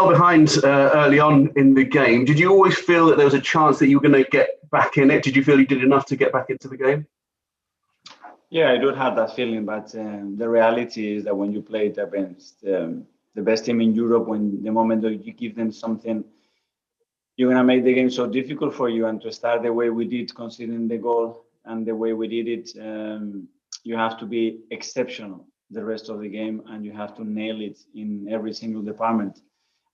fell behind early on in the game. Did you always feel that there was a chance that you were going to get back in it? Did you feel you did enough to get back into the game? Yeah, I do have that feeling, but the reality is that when you play it against the best team in Europe, when the moment that you give them something, you're going to make the game so difficult for you. And to start the way we did, conceding the goal and the way we did it, you have to be exceptional the rest of the game, and you have to nail it in every single department.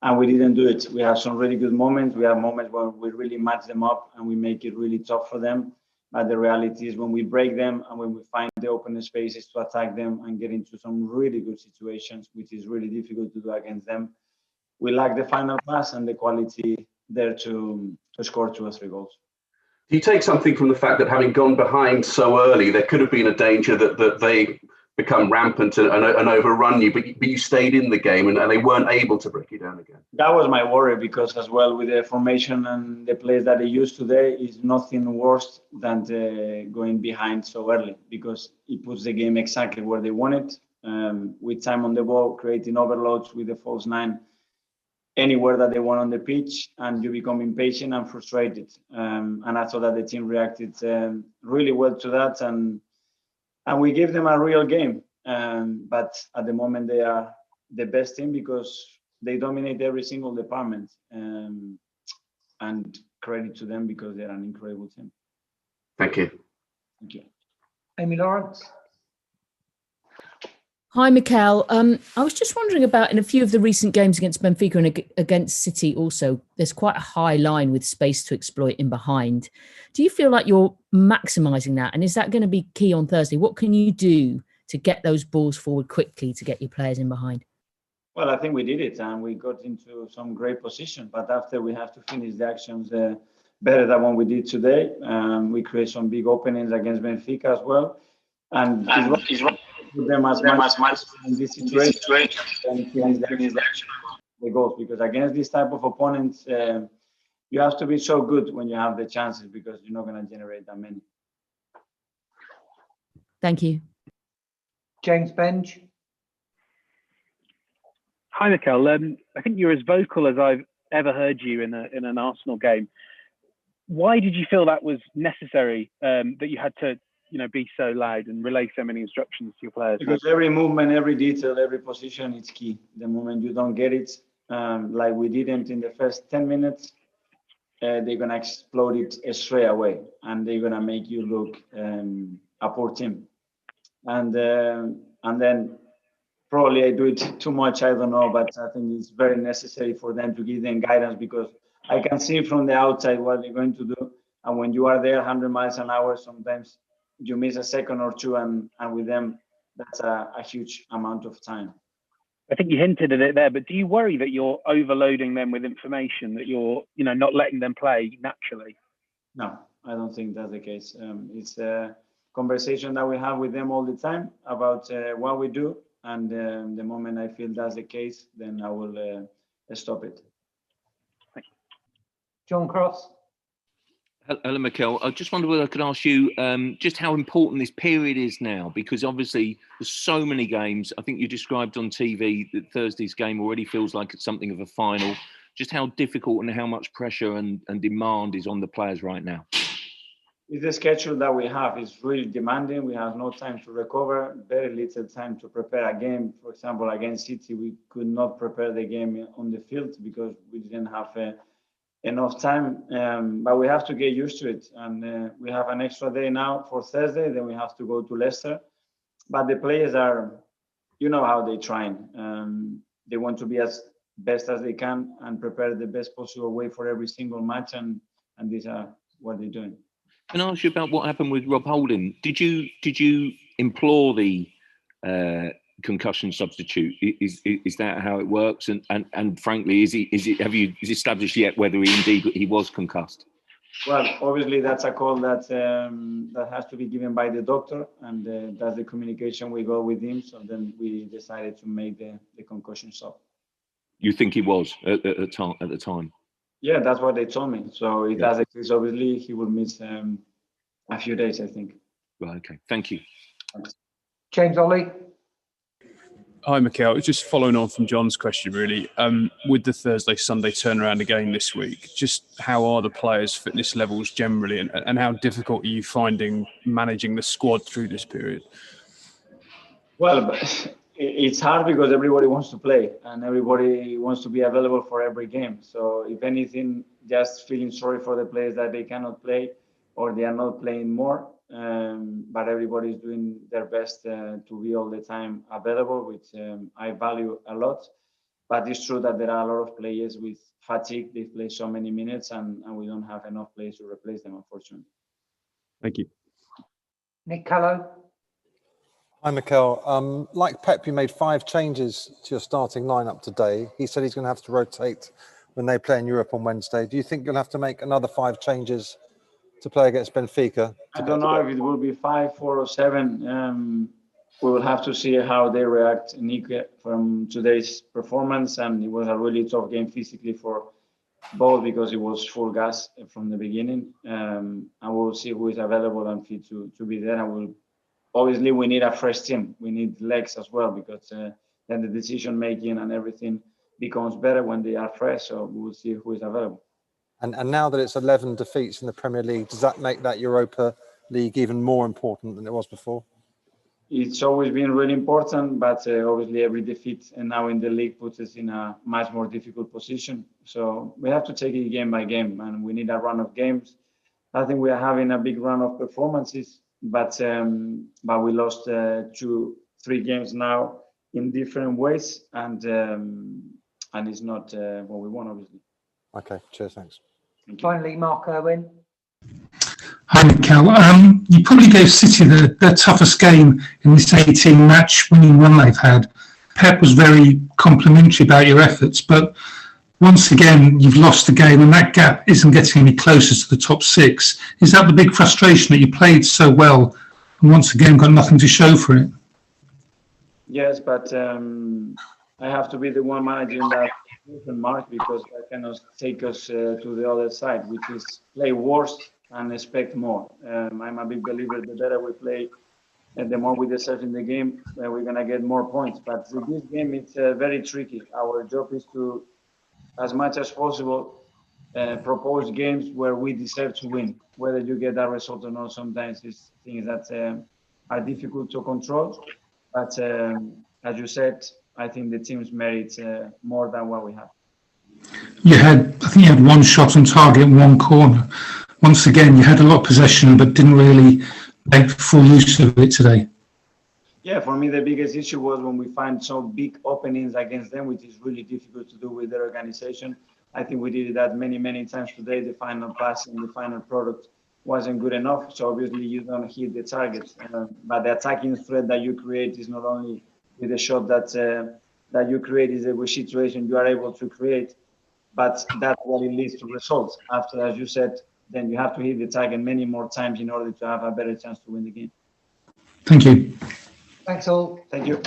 And we didn't do it. We have some really good moments. We have moments where we really match them up and we make it really tough for them. But the reality is when we break them and when we find the open spaces to attack them and get into some really good situations, which is really difficult to do against them, we lack the final pass and the quality there to score 2 or 3 goals. Do you take something from the fact that having gone behind so early, there could have been a danger that they become rampant and overrun you, but you stayed in the game and they weren't able to break you down again? That was my worry, because as well with the formation and the plays that they use today, is nothing worse than going behind so early, because it puts the game exactly where they want it, with time on the ball, creating overloads with the false 9 anywhere that they want on the pitch, and you become impatient and frustrated. And I thought that the team reacted really well to that, and we gave them a real game. But at the moment, they are the best team because they dominate every single department. And credit to them because they're an incredible team. Thank you. Thank you. Amy Lawrence. Hi, Mikel. I was just wondering about, in a few of the recent games against Benfica and against City also, there's quite a high line with space to exploit in behind. Do you feel like you're maximising that? And is that going to be key on Thursday? What can you do to get those balls forward quickly to get your players in behind? Well, I think we did it and we got into some great position. But after we have to finish the actions better than what we did today. We create some big openings against Benfica as well. And it's right. Put them as much in this situation and finish the goals, because against this type of opponents, you have to be so good when you have the chances, because you're not going to generate that many. Thank you. James Benge. Hi, Mikel. I think you're as vocal as I've ever heard you in an Arsenal game. Why did you feel that was necessary, that you had to be so loud and relay so many instructions to your players? Because every movement, every detail, every position is key. The moment you don't get it, like we didn't in the first 10 minutes, they're going to explode it straight away. And they're going to make you look a poor team. And then probably I do it too much, I don't know, but I think it's very necessary for them to give them guidance, because I can see from the outside what they're going to do. And when you are there 100 miles an hour, sometimes you miss a second or two, and with them, that's a huge amount of time. I think you hinted at it there, but do you worry that you're overloading them with information, that you're, not letting them play naturally? No, I don't think that's the case. It's a conversation that we have with them all the time about what we do, and the moment I feel that's the case, then I will stop it. Thank you. John Cross. Hello, Mikel. I just wonder whether I could ask you just how important this period is now, because obviously there's so many games. I think you described on TV that Thursday's game already feels like it's something of a final. Just how difficult and how much pressure and demand is on the players right now? With the schedule that we have, it's really demanding. We have no time to recover, very little time to prepare a game. For example, against City, we could not prepare the game on the field because we didn't have enough time, but we have to get used to it. And we have an extra day now for Thursday, then we have to go to Leicester. But the players are, how they train. They want to be as best as they can and prepare the best possible way for every single match, and these are what they're doing. Can I ask you about what happened with Rob Holding? Did you implore the concussion substitute? Is that how it works? And frankly, have you established yet whether he was concussed? Well, obviously that's a call that has to be given by the doctor, and that's the communication we go with him. So then we decided to make the concussion sub. You think he was at the time? Yeah, that's what they told me. So if that's the case, obviously he will miss a few days, I think. Right. Okay. Thank you. Thanks. James Ollie. Hi, Mikel. Just following on from John's question, really. With the Thursday-Sunday turnaround again this week, just how are the players' fitness levels generally, and how difficult are you finding managing the squad through this period? Well, it's hard because everybody wants to play and everybody wants to be available for every game. So if anything, just feeling sorry for the players that they cannot play or they are not playing more. But everybody is doing their best to be all the time available, which I value a lot. But it's true that there are a lot of players with fatigue. They play so many minutes and we don't have enough players to replace them, unfortunately. Thank you. Nick Callow. Hi, Mikel. Like Pep, you made 5 changes to your starting lineup today. He said he's going to have to rotate when they play in Europe on Wednesday. Do you think you'll have to make another 5 changes to play against Benfica? I don't know if it will be 5, 4, or 7. We will have to see how they react, Nick, from today's performance. And it was a really tough game physically for both because it was full gas from the beginning. And we'll see who is available and fit to be there. And obviously, we need a fresh team. We need legs as well because then the decision making and everything becomes better when they are fresh. So we'll see who is available. And now that it's 11 defeats in the Premier League, does that make that Europa League even more important than it was before? It's always been really important, but obviously every defeat and now in the league puts us in a much more difficult position. So we have to take it game by game, and we need a run of games. I think we are having a big run of performances, but we lost 2-3 games now in different ways, and it's not what we want, obviously. Okay, cheers, thanks. Finally, Mark Irwin. Hi, Mikel. You probably gave City their toughest game in this 18-match winning run they've had. Pep was very complimentary about your efforts, but once again, you've lost the game and that gap isn't getting any closer to the top 6. Is that the big frustration that you played so well and once again got nothing to show for it? Yes, but I have to be the one managing that mark because I cannot take us to the other side, which is play worse and expect more. I'm a big believer the better we play and the more we deserve in the game, we're going to get more points. But with this game, it's very tricky. Our job is to, as much as possible, propose games where we deserve to win. Whether you get that result or not, sometimes it's things that are difficult to control. But as you said, I think the team's merit more than what we have. I think you had 1 shot on target and 1 corner. Once again, you had a lot of possession, but didn't really make full use of it today. Yeah, for me, the biggest issue was when we find some big openings against them, which is really difficult to do with their organization. I think we did that many, many times today. The final pass and the final product wasn't good enough. So obviously you don't hit the target. But the attacking threat that you create is not only with the shot that you create is a situation you are able to create, but that's what it leads to results. After, as you said, then you have to hit the target many more times in order to have a better chance to win the game. Thank you. Thanks all. Thank you.